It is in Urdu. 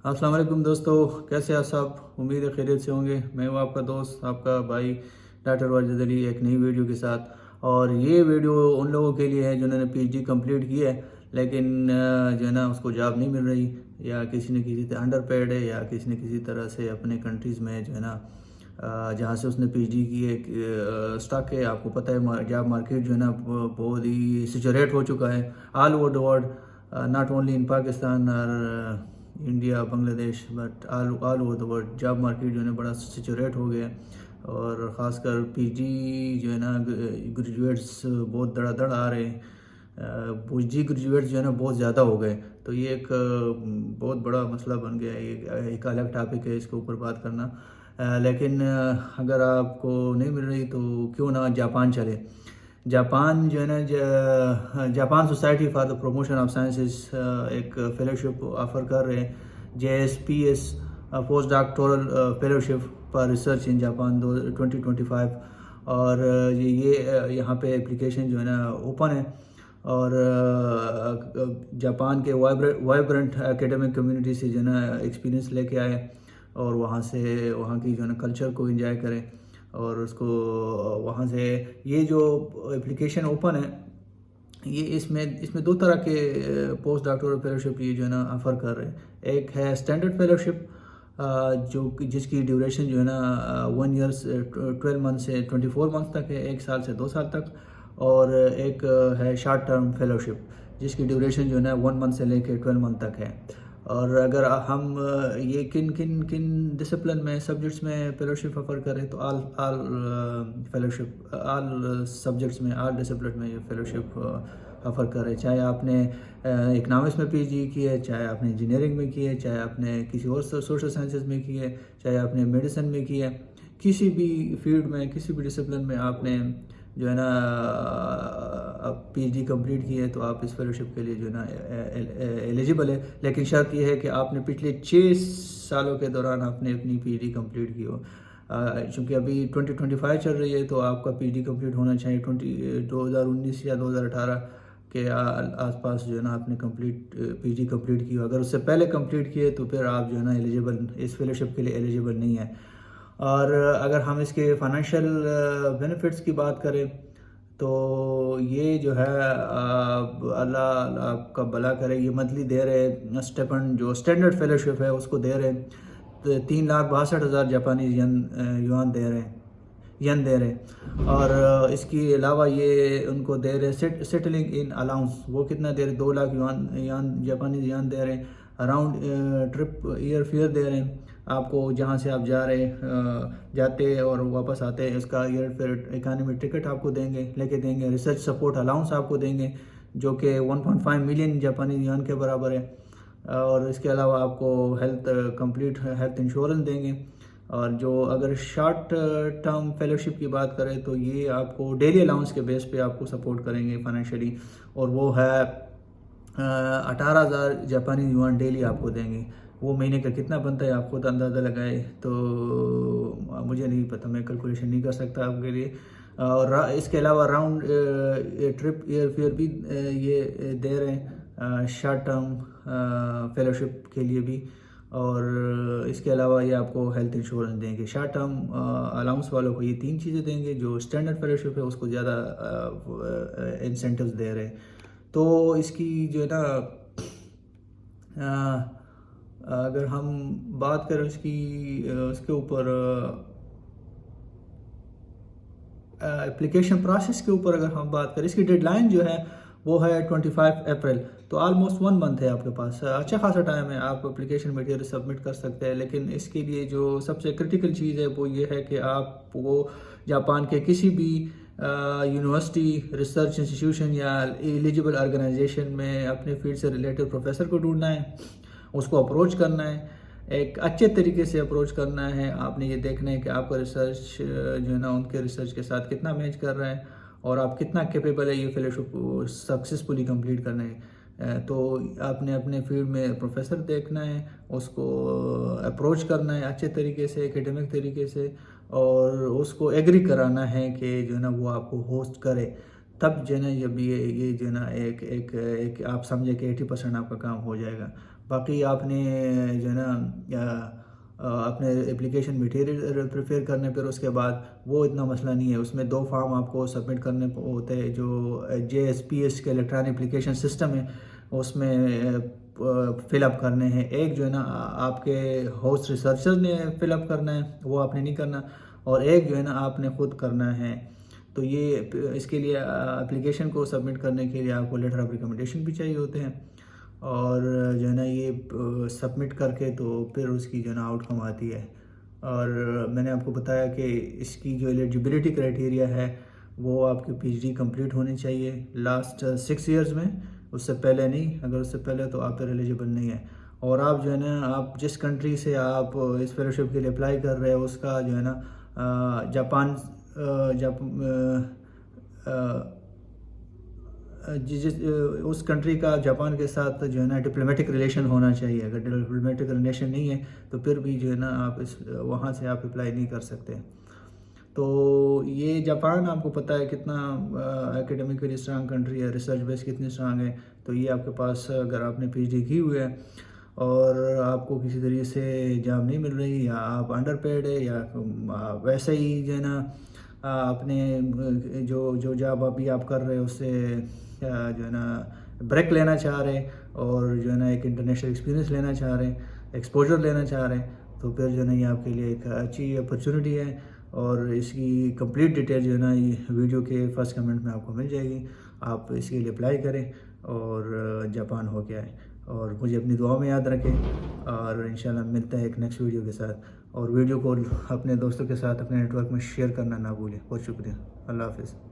السلام علیکم دوستو، کیسے آپ سب؟ امید ہے خیریت سے ہوں گے۔ میں ہوں آپ کا دوست، آپ کا بھائی ڈاکٹر واجد علی، ایک نئی ویڈیو کے ساتھ۔ اور یہ ویڈیو ان لوگوں کے لیے ہے جنہوں نے پی ایچ ڈی کمپلیٹ کی ہے لیکن جو ہے نا اس کو جاب نہیں مل رہی، یا کسی نے کسی طرح انڈر پیڈ ہے، یا کسی نے کسی طرح سے اپنے کنٹریز میں جو ہے نا جہاں سے اس نے پی ایچ ڈی کی ہے اسٹاک ہے۔ آپ کو پتہ ہے جاب مارکیٹ جو ہے نا بہت ہی سیچوریٹ ہو چکا ہے all over the world, not only in Pakistan اور انڈیا بنگلہ دیش، but all over the world job market جو ہے نا بڑا سیچوریٹ ہو گیا ہے۔ اور خاص کر پی جی جو ہے نا گریجویٹس بہت دڑا دڑ آ رہے ہیں، پی جی گریجویٹس جو ہے نا بہت زیادہ ہو گئے، تو یہ ایک بہت بڑا مسئلہ بن گیا ہے، ایک الگ ٹاپک ہے اس کے اوپر بات کرنا۔ لیکن اگر آپ کو نہیں مل رہی تو کیوں نہ جاپان چلے۔ جاپان جو ہے نا Japan society for the promotion of sciences ایک فیلوشپ آفر کر رہے ہیں، JSPS post doctoral fellowship for research in Japan 2025، اور یہ یہاں پہ اپلیکیشن جو ہے نا اوپن ہے۔ اور جاپان کے وائبرنٹ اکیڈمک کمیونٹی سے جو ہے نا ایکسپیرینس لے کے آئے، اور وہاں سے وہاں کی جو ہے نا کلچر کو انجوائے کریں، اور اس کو وہاں سے یہ جو اپلیکیشن اوپن ہے، یہ اس میں دو طرح کے پوسٹ ڈاکٹورل فیلوشپ یہ جو ہے نا آفر کر رہے ہیں۔ ایک ہے اسٹینڈرڈ فیلوشپ جس کی ڈیوریشن جو ہے نا 1 ایئر 12 منتھ سے 24 منتھ تک ہے، 1 سال سے 2 سال تک۔ اور ایک ہے شارٹ ٹرم فیلوشپ جس کی ڈیوریشن جو ہے نا 1 منتھ سے لے کے 12 منتھ تک ہے۔ اور اگر ہم یہ کن ڈسپلن میں سبجیکٹس میں فیلوشپ آفر کریں تو آل فیلوشپ آل سبجیکٹس میں، آل ڈسپلن میں یہ فیلوشپ آفر کرے، چاہے آپ نے اکنامکس میں پی ایچ ڈی کی ہے، چاہے آپ نے انجینئرنگ میں کی ہے، چاہے آپ نے کسی اور سوشل سائنسز میں کی ہے، چاہے آپ نے میڈیسن میں کی ہے، کسی بھی فیلڈ میں، کسی بھی ڈسپلن میں آپ نے جو ہے نا پی ایچ ڈی کمپلیٹ کی ہے تو آپ اس فیلوشپ کے لیے جو ہے نا ایلیجیبل ہے۔ لیکن شرط یہ ہے کہ آپ نے پچھلے 6 سالوں کے دوران آپ نے اپنی پی ایچ ڈی کمپلیٹ کی ہو۔ چونکہ ابھی 2025 چل رہی ہے تو آپ کا پی ایچ ڈی کمپلیٹ ہونا چاہیے 2019 یا 2018 کے آس پاس جو ہے نا آپ نے پی ایچ ڈی کمپلیٹ کی ہو۔ اگر اس سے پہلے کمپلیٹ کیے تو پھر آپ جو ہے نا ایلیجیبل اس فیلوشپ کے لیے ایلیجیبل نہیں ہے۔ اور اگر ہم اس کے فائنینشیل بینیفٹس کی بات کریں تو یہ جو ہے اللہ آپ کا بھلا کرے، یہ منتھلی دے رہے اسٹیپنڈ جو اسٹینڈرڈ فیلوشپ ہے اس کو دے رہے 3,62,000 جاپانی یوان دے رہے، اور اس کے علاوہ یہ ان کو دے رہے سیٹلنگ ان الاؤنس، وہ کتنا دے رہے 2 لاکھ جاپانی یوان دے رہے، اراؤنڈ ٹرپ ایئر فیئر دے رہے ہیں آپ کو، جہاں سے آپ جاتے اور واپس آتے اس کا ایئر فیئر اکانومی ٹکٹ آپ کو لے کے دیں گے، ریسرچ سپورٹ الاؤنس آپ کو دیں گے جو کہ 1.5 ملین جاپانی یوان کے برابر ہے، اور اس کے علاوہ آپ کو کمپلیٹ ہیلتھ انشورنس دیں گے۔ اور جو اگر شارٹ ٹرم فیلوشپ کی بات کریں تو یہ آپ کو ڈیلی الاؤنس کے بیس پہ آپ کو سپورٹ کریں گے فائنینشلی، اور وہ ہے 18,000 جاپانی یوان ڈیلی آپ کو دیں گے۔ وہ مہینے کا کتنا بنتا ہے آپ خود اندازہ لگائے، تو مجھے نہیں پتہ، میں کیلکولیشن نہیں کر سکتا آپ کے لیے۔ اور اس کے علاوہ راؤنڈ ٹرپ ایئر فیئر بھی یہ دے رہے ہیں شارٹ ٹرم فیلوشپ کے لیے بھی، اور اس کے علاوہ یہ آپ کو ہیلتھ انشورنس دیں گے۔ شارٹ ٹرم الاؤنس والوں کو یہ 3 چیزیں دیں گے، جو اسٹینڈرڈ فیلوشپ ہے اس کو زیادہ انسینٹیوز دے رہے ہیں۔ تو اس کی جو ہے نا اگر ہم بات کریں اس کے اوپر اپلیکیشن پروسیس کے اوپر، اگر ہم بات کریں اس کی ڈیڈ لائن جو ہے وہ ہے 25 اپریل، تو آلموسٹ 1 منتھ ہے آپ کے پاس، اچھا خاصا ٹائم ہے، آپ اپلیکیشن میٹیریل سبمٹ کر سکتے ہیں۔ لیکن اس کے لیے جو سب سے کرٹیکل چیز ہے وہ یہ ہے کہ آپ کو جاپان کے کسی بھی یونیورسٹی، ریسرچ انسٹیٹیوشن یا ایلیجیبل آرگنائزیشن میں اپنے فیلڈ سے ریلیٹڈ پروفیسر کو ڈھونڈنا ہے، اس کو اپروچ کرنا ہے، ایک اچھے طریقے سے اپروچ کرنا ہے۔ آپ نے یہ دیکھنا ہے کہ آپ کا ریسرچ جو ہے نا ان کے ریسرچ کے ساتھ کتنا میچ کر رہا ہے، اور آپ کتنا کیپیبل ہے یہ فیلوشپ سکسیسفلی کمپلیٹ کرنے ہے۔ تو آپ نے اپنے فیلڈ میں پروفیسر دیکھنا ہے، اس کو اپروچ کرنا ہے اچھے طریقے سے، اکیڈمک طریقے سے، اور اس کو ایگری کرانا ہے کہ جو ہے نا وہ آپ کو ہوسٹ کرے، تب جو ہے نا یہ جو ہے نا ایک آپ سمجھے کہ 80% آپ کا کام ہو جائے گا۔ باقی آپ نے جو ہے نا اپنے اپلیکیشن میٹیریل پریپیئر کرنے، پھر اس کے بعد وہ اتنا مسئلہ نہیں ہے، اس میں 2 فارم آپ کو سبمٹ کرنے ہوتے ہیں، جو JSPS کے الیکٹرانک اپلیکیشن سسٹم ہے اس میں فل اپ کرنے ہیں۔ ایک جو ہے نا آپ کے ہوسٹ ریسرچر نے فل اپ کرنا ہے، وہ آپ نے نہیں کرنا، اور ایک جو ہے نا آپ نے خود کرنا ہے۔ تو یہ اس کے لیے اپلیکیشن کو سبمٹ کرنے کے لیے آپ کو لیٹر آف ریکمنڈیشن بھی چاہیے ہوتے ہیں، اور جو ہے نا یہ سبمٹ کر کے تو پھر اس کی جو ہے نا آؤٹ کم آتی ہے۔ اور میں نے آپ کو بتایا کہ اس کی جو ایلیجبلٹی کرائٹیریا ہے وہ آپ کی PhD کمپلیٹ ہونی چاہیے لاسٹ 6 ایئرز میں، اس سے پہلے نہیں، اگر اس سے پہلے تو آپ پھر ایلیجبل نہیں ہیں۔ اور آپ جو ہے نا آپ جس کنٹری سے آپ اس فیلوشپ کے لیے اپلائی کر رہے ہیں اس کا جو ہے نا جاپان اس کنٹری کا جاپان کے ساتھ جو ہے نا ڈپلومیٹک ریلیشن ہونا چاہیے۔ اگر ڈپلومیٹک ریلیشن نہیں ہے تو پھر بھی جو ہے نا آپ وہاں سے آپ اپلائی نہیں کر سکتے۔ تو یہ جاپان آپ کو پتہ ہے کتنا ایکیڈیمکلی اسٹرانگ کنٹری ہے، ریسرچ بیس کتنی اسٹرانگ ہے۔ تو یہ آپ کے پاس اگر آپ نے PhD کی ہوئی ہے اور آپ کو کسی طریقے سے جاب نہیں مل رہی، یا آپ انڈر پیڈ ہے، یا ویسے ہی جو ہے نا اپنے جو جاب ابھی آپ کر رہے ہیں اس سے جو ہے نا بریک لینا چاہ رہے، اور جو ہے نا ایک انٹرنیشنل ایکسپیرینس لینا چاہ رہے ہیں، ایکسپوجر لینا چاہ رہے ہیں، تو پھر جو ہے نا یہ آپ کے لیے ایک اچھی اپرچونٹی ہے۔ اور اس کی کمپلیٹ ڈیٹیل جو ہے نا یہ ویڈیو کے فرسٹ کمنٹ میں آپ کو مل جائے گی، آپ اس کے لیے اپلائی کریں اور جاپان ہو کے آئیں، اور مجھے اپنی دعا میں یاد رکھیں، اور انشاءاللہ ملتا ہے ایک نیکسٹ ویڈیو کے ساتھ۔ اور ویڈیو کو اپنے دوستوں کے ساتھ اپنے نیٹ ورک میں شیئر کرنا نہ بھولیں۔ بہت شکریہ، اللہ حافظ۔